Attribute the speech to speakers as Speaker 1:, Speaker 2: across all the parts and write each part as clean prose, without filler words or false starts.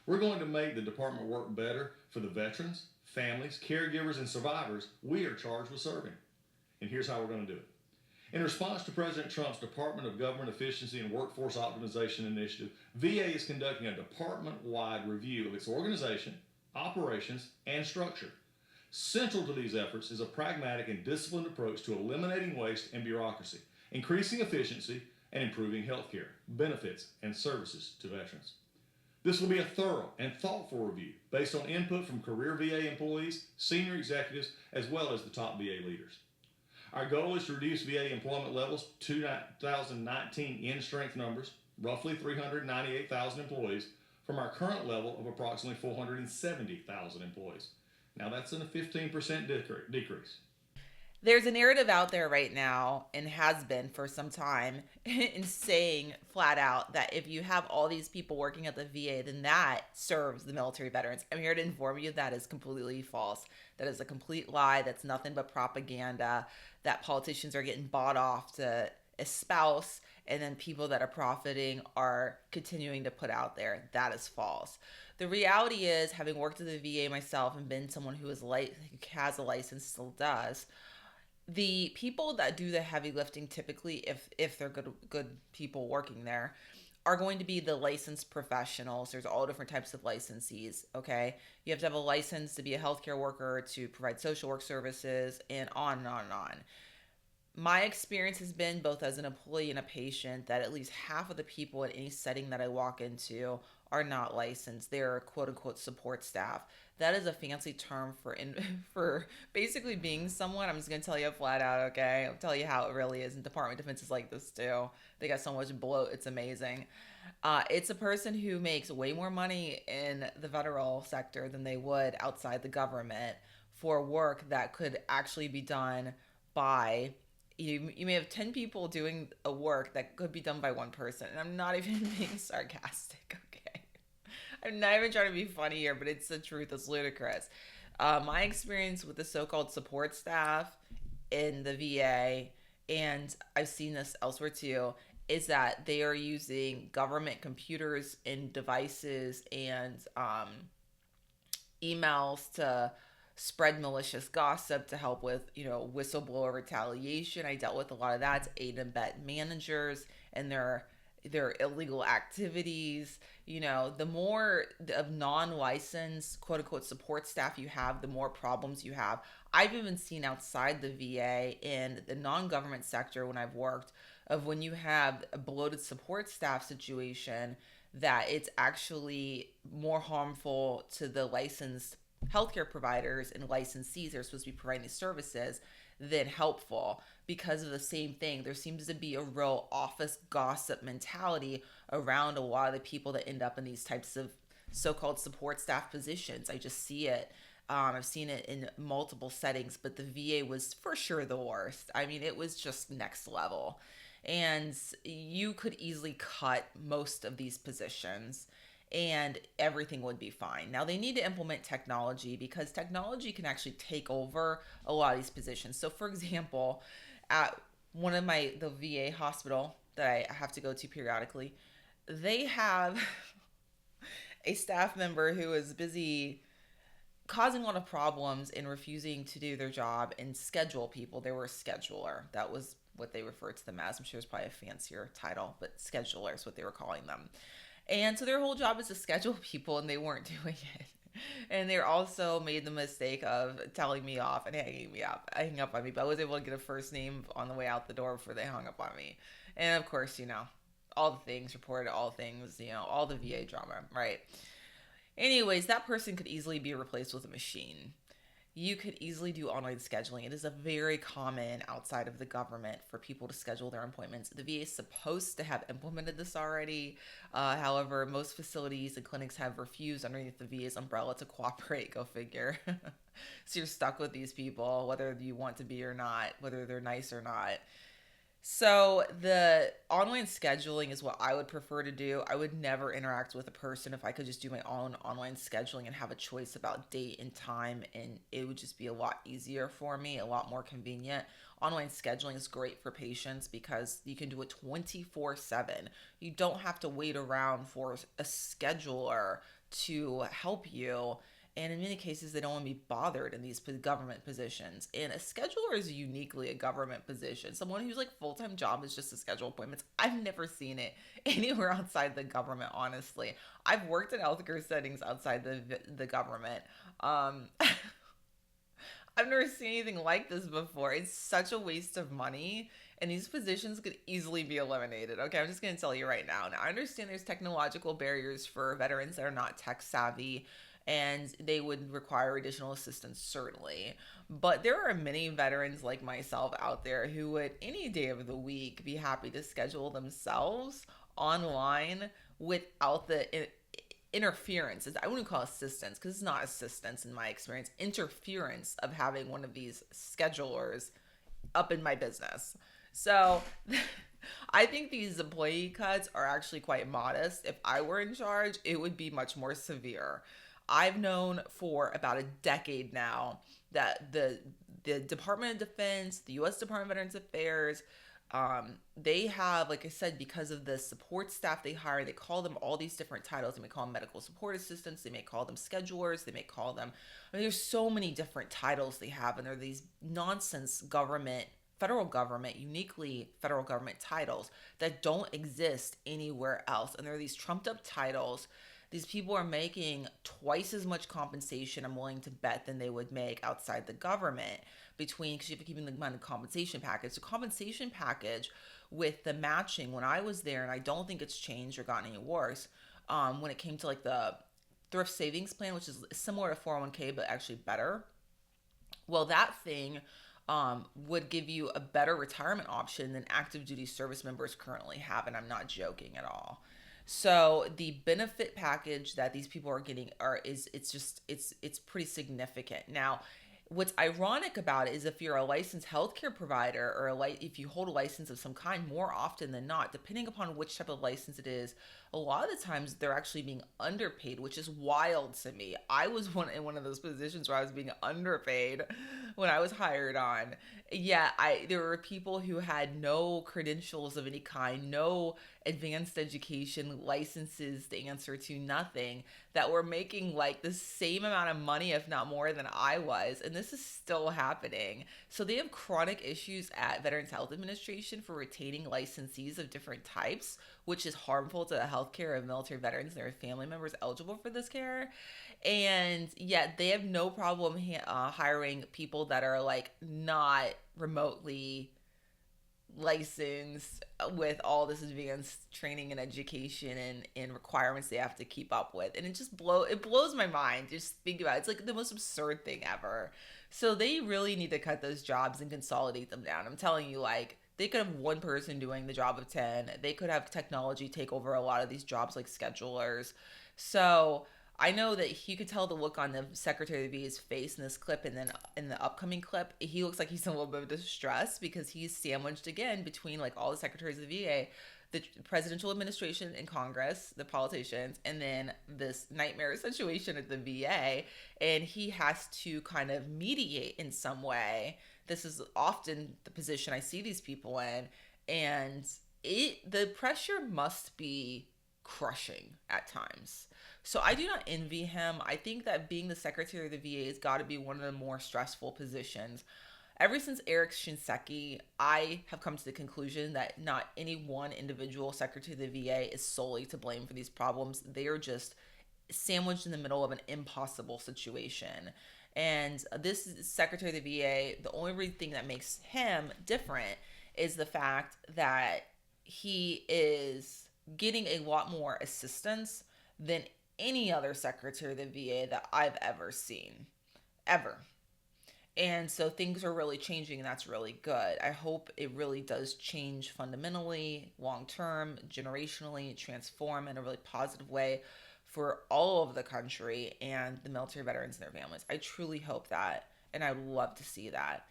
Speaker 1: We're going to make the department work better for the veterans, families, caregivers, and survivors we are charged with serving. And here's how we're going to do it. In response to President Trump's Department of Government Efficiency and Workforce Optimization initiative, VA is conducting a department wide review of its organization, operations, and structure. Central to these efforts is a pragmatic and disciplined approach to eliminating waste and bureaucracy, increasing efficiency, and improving health care, benefits, and services to veterans. This will be a thorough and thoughtful review based on input from career VA employees, senior executives, as well as the top VA leaders. Our goal is to reduce VA employment levels to 2019 in strength numbers, roughly 398,000 employees, from our current level of approximately 470,000 employees. Now that's a 15% decrease.
Speaker 2: There's a narrative out there right now, and has been for some time, in saying flat out that if you have all these people working at the VA, then that serves the military veterans. I'm here to inform you that is completely false. That is a complete lie. That's nothing but propaganda that politicians are getting bought off to espouse, and then people that are profiting are continuing to put out there. That is false. The reality is, having worked at the VA myself and been someone who is who has a license, still does, the people that do the heavy lifting, typically, if they're good people working there, are going to be the licensed professionals. There's all different types of licensees. Okay, you have to have a license to be a healthcare worker, to provide social work services, and on and on and on. My experience has been, both as an employee and a patient, that at least half of the people in any setting that I walk into are not licensed. They're quote unquote support staff. That is a fancy term for for basically being someone. I'm just gonna tell you flat out, okay? I'll tell you how it really is. And Department of Defense is like this too. They got so much bloat, it's amazing. It's a person who makes way more money in the federal sector than they would outside the government for work that could actually be done by, you may have 10 people doing a work that could be done by one person. And I'm not even being sarcastic, okay? I'm not even trying to be funny here, but it's the truth. It's ludicrous. My experience with the so-called support staff in the VA, and I've seen this elsewhere too, is that they are using government computers and devices and emails to spread malicious gossip, to help with, whistleblower retaliation. I dealt with a lot of that, to aid and abet managers and their illegal activities. The more of non-licensed quote unquote support staff you have, the more problems you have. I've even seen outside the VA in the non-government sector, when I've worked, of when you have a bloated support staff situation, that it's actually more harmful to the licensed healthcare providers and licensees that are supposed to be providing these services than helpful, because of the same thing. There seems to be a real office gossip mentality around a lot of the people that end up in these types of so-called support staff positions. I just see it. I've seen it in multiple settings, but the VA was for sure the worst. I mean, it was just next level. And you could easily cut most of these positions and everything would be fine. Now, they need to implement technology, because technology can actually take over a lot of these positions. So, for example, at one of the VA hospital that I have to go to periodically, they have a staff member who is busy causing a lot of problems and refusing to do their job and schedule people. They were a scheduler. That was what they referred to them as. I'm sure it's probably a fancier title, but scheduler is what they were calling them. And so their whole job is to schedule people, and they weren't doing it. And they also made the mistake of telling me off and hanging up on me. But I was able to get a first name on the way out the door before they hung up on me. And of course, all the things reported, all things, all the VA drama, right? Anyways, that person could easily be replaced with a machine. You could easily do online scheduling. It is a very common outside of the government for people to schedule their appointments. The VA is supposed to have implemented this already. However, most facilities and clinics have refused underneath the VA's umbrella to cooperate. Go figure. So you're stuck with these people, whether you want to be or not, whether they're nice or not. So the online scheduling is what I would prefer to do. I would never interact with a person if I could just do my own online scheduling and have a choice about date and time, and it would just be a lot easier for me, a lot more convenient. Online scheduling is great for patients because you can do it 24/7. You don't have to wait around for a scheduler to help you. And in many cases, they don't want to be bothered in these government positions. And a scheduler is uniquely a government position. Someone who's like full-time job is just to schedule appointments. I've never seen it anywhere outside the government, honestly. I've worked in healthcare settings outside the government. I've never seen anything like this before. It's such a waste of money, and these positions could easily be eliminated. Okay, I'm just going to tell you right now. Now, I understand there's technological barriers for veterans that are not tech savvy, and they would require additional assistance, certainly. But there are many veterans like myself out there who would, any day of the week, be happy to schedule themselves online without the interference. I wouldn't call assistance, because it's not assistance in my experience, interference of having one of these schedulers up in my business. So I think these employee cuts are actually quite modest. If I were in charge, it would be much more severe. I've known for about a decade now that the Department of Defense, the U.S. Department of Veterans Affairs, they have, like I said, because of the support staff they hire, they call them all these different titles. They may call them medical support assistants. They may call them schedulers. They may call them, I mean, there's so many different titles they have, and they're these nonsense federal government, uniquely federal government titles that don't exist anywhere else. And there are these trumped up titles. These people are making twice as much compensation, I'm willing to bet, than they would make outside the government, because you have to keep in mind the compensation package. The compensation package with the matching, when I was there, and I don't think it's changed or gotten any worse, when it came to like the thrift savings plan, which is similar to 401k, but actually better. Well, that thing would give you a better retirement option than active duty service members currently have, and I'm not joking at all. So the benefit package that these people are getting it's pretty significant. Now, what's ironic about it is if you're a licensed healthcare provider, or if you hold a license of some kind, more often than not, depending upon which type of license it is, a lot of the times they're actually being underpaid, which is wild to me. I was in one of those positions where I was being underpaid when I was hired on. Yeah, there were people who had no credentials of any kind, no advanced education licenses to answer to, nothing, that were making like the same amount of money, if not more, than I was. And this is still happening. So they have chronic issues at Veterans Health Administration for retaining licensees of different types, which is harmful to the healthcare of military veterans and their family members eligible for this care. And yet they have no problem hiring people that are like not remotely licensed with all this advanced training and education and requirements they have to keep up with. And it blows my mind. Just think about it. It's like the most absurd thing ever. So they really need to cut those jobs and consolidate them down. I'm telling you, like, they could have one person doing the job of 10. They could have technology take over a lot of these jobs, like schedulers. So I know that you could tell the look on the Secretary of the VA's face in this clip, and then in the upcoming clip, he looks like he's in a little bit of distress because he's sandwiched again between like all the secretaries of the VA, the presidential administration and Congress, the politicians, and then this nightmare situation at the VA. And he has to kind of mediate in some way. This is often the position I see these people in, and the pressure must be crushing at times. So I do not envy him. I think that being the Secretary of the VA has got to be one of the more stressful positions. Ever since Eric Shinseki, I have come to the conclusion that not any one individual Secretary of the VA is solely to blame for these problems. They are just sandwiched in the middle of an impossible situation. And this Secretary of the VA, the only thing that makes him different is the fact that he is getting a lot more assistance than any other Secretary of the VA that I've ever seen. Ever. And so things are really changing, and that's really good. I hope it really does change fundamentally, long-term, generationally, transform in a really positive way for all of the country and the military veterans and their families. I truly hope that, and I would love to see that.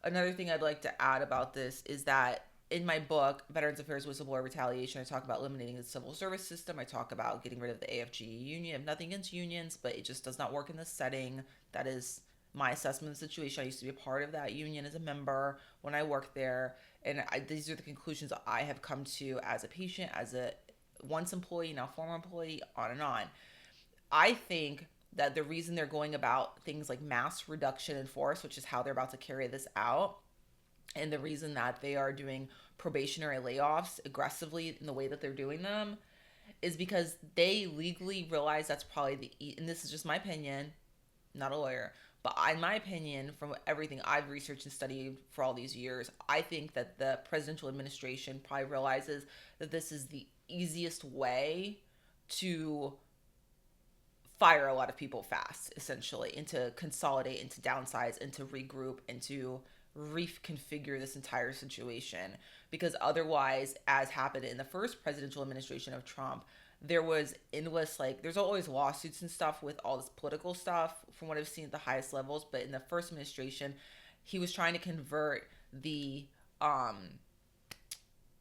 Speaker 2: Another thing I'd like to add about this is that in my book, Veterans Affairs Whistleblower Retaliation, I talk about eliminating the civil service system. I talk about getting rid of the AFGE union. I have nothing against unions, but it just does not work in this setting. That is my assessment of the situation. I used to be a part of that union as a member when I worked there. And these are the conclusions I have come to as a patient, as a once employee, now former employee, on and on. I think that the reason they're going about things like mass reduction in force, which is how they're about to carry this out, and the reason that they are doing probationary layoffs aggressively in the way that they're doing them, is because they legally realize that's probably and this is just my opinion, not a lawyer, but in my opinion, from everything I've researched and studied for all these years, I think that the presidential administration probably realizes that this is the easiest way to fire a lot of people fast, essentially, and to consolidate and to downsize and to regroup and to reconfigure this entire situation. Because otherwise, as happened in the first presidential administration of Trump, there was endless, like, there's always lawsuits and stuff with all this political stuff from what I've seen at the highest levels. But in the first administration, he was trying to convert the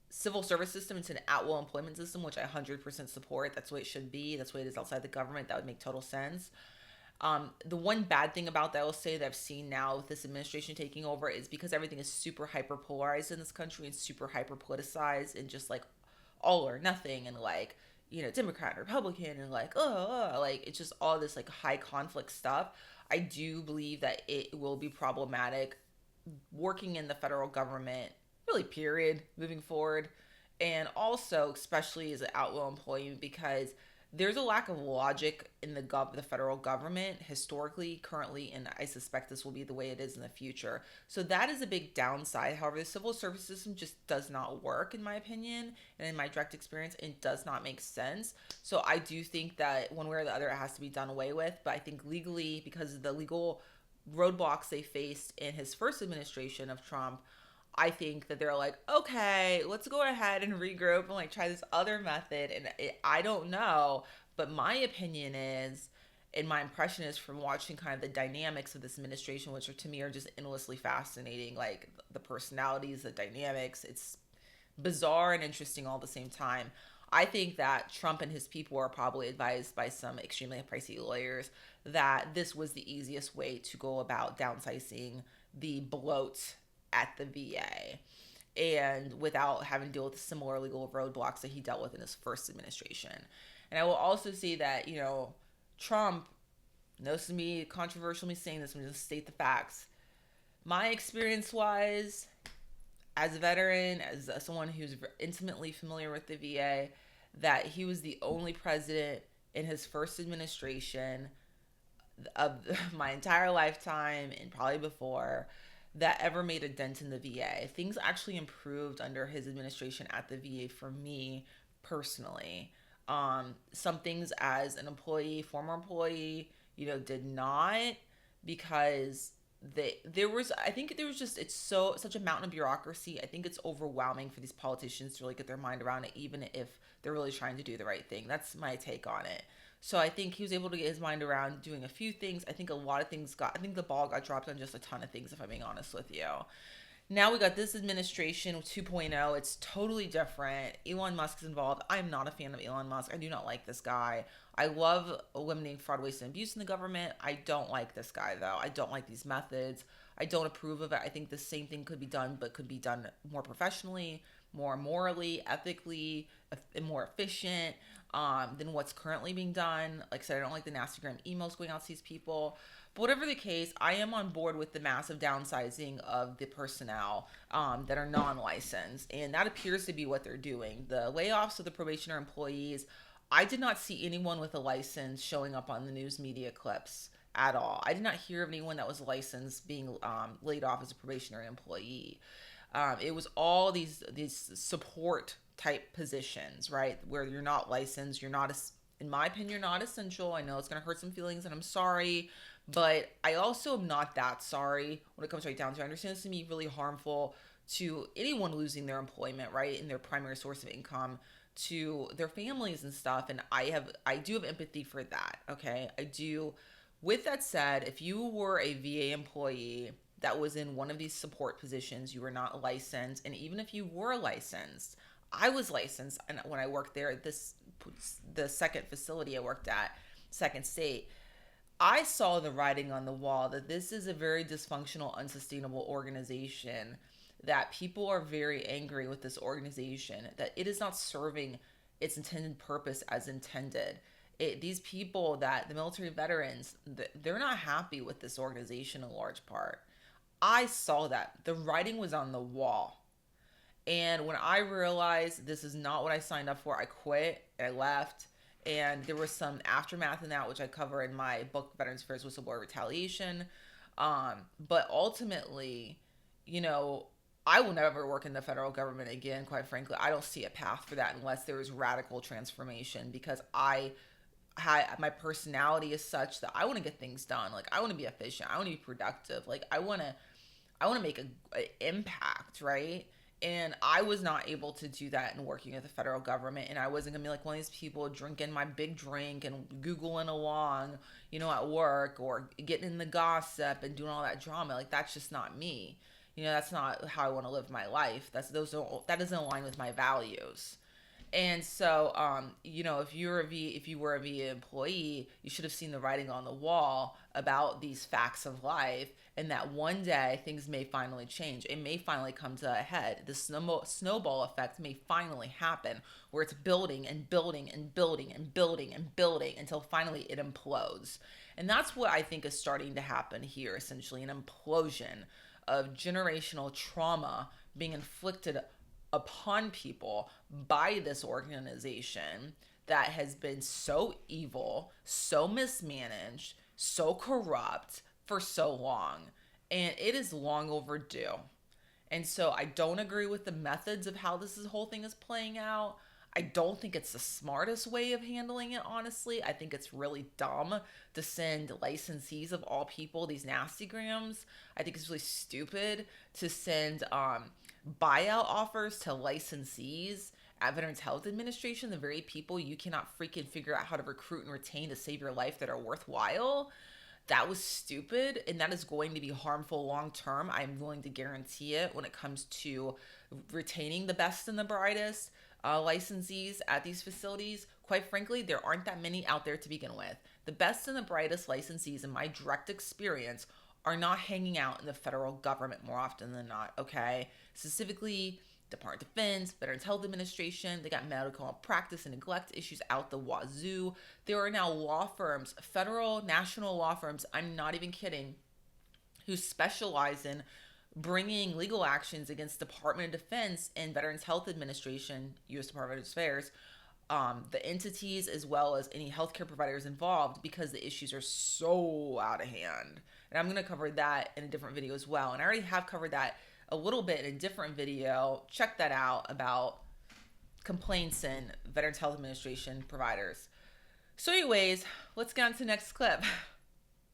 Speaker 2: civil service system into an at-will employment system, which I 100% support. That's the way it should be. That's the way it is outside the government. That would make total sense. The one bad thing about that, I'll say, that I've seen now with this administration taking over, is because everything is super hyper polarized in this country and super hyper politicized and just like all or nothing, and like, you know, Democrat, Republican, and like, like it's just all this like high conflict stuff. I do believe that it will be problematic working in the federal government, really, period, moving forward. And also, especially as an at-will employee, because there's a lack of logic in the federal government historically, currently, and I suspect this will be the way it is in the future. So that is a big downside. However, the civil service system just does not work, in my opinion, and in my direct experience, it does not make sense. So I do think that one way or the other, it has to be done away with. But I think legally, because of the legal roadblocks they faced in his first administration of Trump, I think that they're like, okay, let's go ahead and regroup and like try this other method. And I don't know, but my opinion is, and my impression is from watching kind of the dynamics of this administration, which are, to me, are just endlessly fascinating. Like the personalities, the dynamics, it's bizarre and interesting all at the same time. I think that Trump and his people are probably advised by some extremely pricey lawyers that this was the easiest way to go about downsizing the bloat at the VA, and without having to deal with the similar legal roadblocks that he dealt with in his first administration. And I will also say that, you know, Trump, knows to me, controversial me saying this, I'm going to state the facts. My experience wise, as a veteran, as someone who's intimately familiar with the VA, that he was the only president in his first administration of my entire lifetime and probably before that ever made a dent in the VA. Things actually improved under his administration at the VA for me personally. Some things as an employee, former employee, you know, did not, because I think there was just, it's such a mountain of bureaucracy. I think it's overwhelming for these politicians to really get their mind around it, even if they're really trying to do the right thing. That's my take on it. So I think he was able to get his mind around doing a few things. I think a lot of things I think the ball got dropped on just a ton of things, if I'm being honest with you. Now we got this administration 2.0. It's totally different. Elon Musk is involved. I'm not a fan of Elon Musk. I do not like this guy. I love eliminating fraud, waste, and abuse in the government. I don't like this guy, though. I don't like these methods. I don't approve of it. I think the same thing could be done, but could be done more professionally, more morally, ethically, and more efficient than what's currently being done. Like I said, I don't like the nasty gram emails going out to these people. But whatever the case, I am on board with the massive downsizing of the personnel that are non-licensed. And that appears to be what they're doing. The layoffs of the probationary employees, I did not see anyone with a license showing up on the news media clips at all. I did not hear of anyone that was licensed being laid off as a probationary employee. It was all these support type positions, right? Where you're not licensed, you're not, in my opinion, you're not essential. I know it's going to hurt some feelings and I'm sorry, but I also am not that sorry when it comes right down to it. I understand this to be really harmful to anyone losing their employment, right? And their primary source of income, to their families and stuff. And I do have empathy for that. Okay. I do. With that said, if you were a VA employee that was in one of these support positions, you were not licensed. And even if you were licensed, I was licensed, and when I worked there, the second facility I worked at, second state, I saw the writing on the wall that this is a very dysfunctional, unsustainable organization, that people are very angry with this organization, that it is not serving its intended purpose as intended. these people, that the military veterans, they're not happy with this organization in large part. I saw that. The writing was on the wall. And when I realized this is not what I signed up for, I quit, I left. And there was some aftermath in that, which I cover in my book, Veterans Affairs Whistleblower Retaliation. But ultimately, you know, I will never work in the federal government again, quite frankly. I don't see a path for that unless there is radical transformation, because my personality is such that I want to get things done. Like, I want to be efficient. I want to be productive. Like, I want to make an impact, right? And I was not able to do that in working at the federal government. And I wasn't going to be like one of these people drinking my big drink and Googling along, at work, or getting in the gossip and doing all that drama. Like, that's just not me. That's not how I want to live my life. That doesn't align with my values. And so, if you were a VA employee, you should have seen the writing on the wall about these facts of life, and that one day things may finally change. It may finally come to a head. The snowball effect may finally happen, where it's building and building and building and building and building until finally it implodes. And that's what I think is starting to happen here, essentially, an implosion of generational trauma being inflicted upon people by this organization that has been so evil, so mismanaged, so corrupt for so long. And it is long overdue. And so I don't agree with the methods of how this whole thing is playing out. I don't think it's the smartest way of handling it, honestly. I think it's really dumb to send licensees of all people these nasty grams. I think it's really stupid to send buyout offers to licensees at Veterans Health Administration, the very people you cannot freaking figure out how to recruit and retain to save your life that are worthwhile. That was stupid, and that is going to be harmful long term. I'm willing to guarantee it when it comes to retaining the best and the brightest licensees at these facilities. Quite frankly, there aren't that many out there to begin with. The best and the brightest licensees, in my direct experience, are not hanging out in the federal government more often than not, okay? Specifically, Department of Defense, Veterans Health Administration, they got medical malpractice and neglect issues out the wazoo. There are now law firms, federal, national law firms, I'm not even kidding, who specialize in bringing legal actions against Department of Defense and Veterans Health Administration, U.S. Department of Affairs, the entities, as well as any healthcare providers involved, because the issues are so out of hand. And I'm going to cover that in a different video as well. And I already have covered that a little bit in a different video. Check that out, about complaints in Veterans Health Administration providers. So anyways, let's get on to the next clip.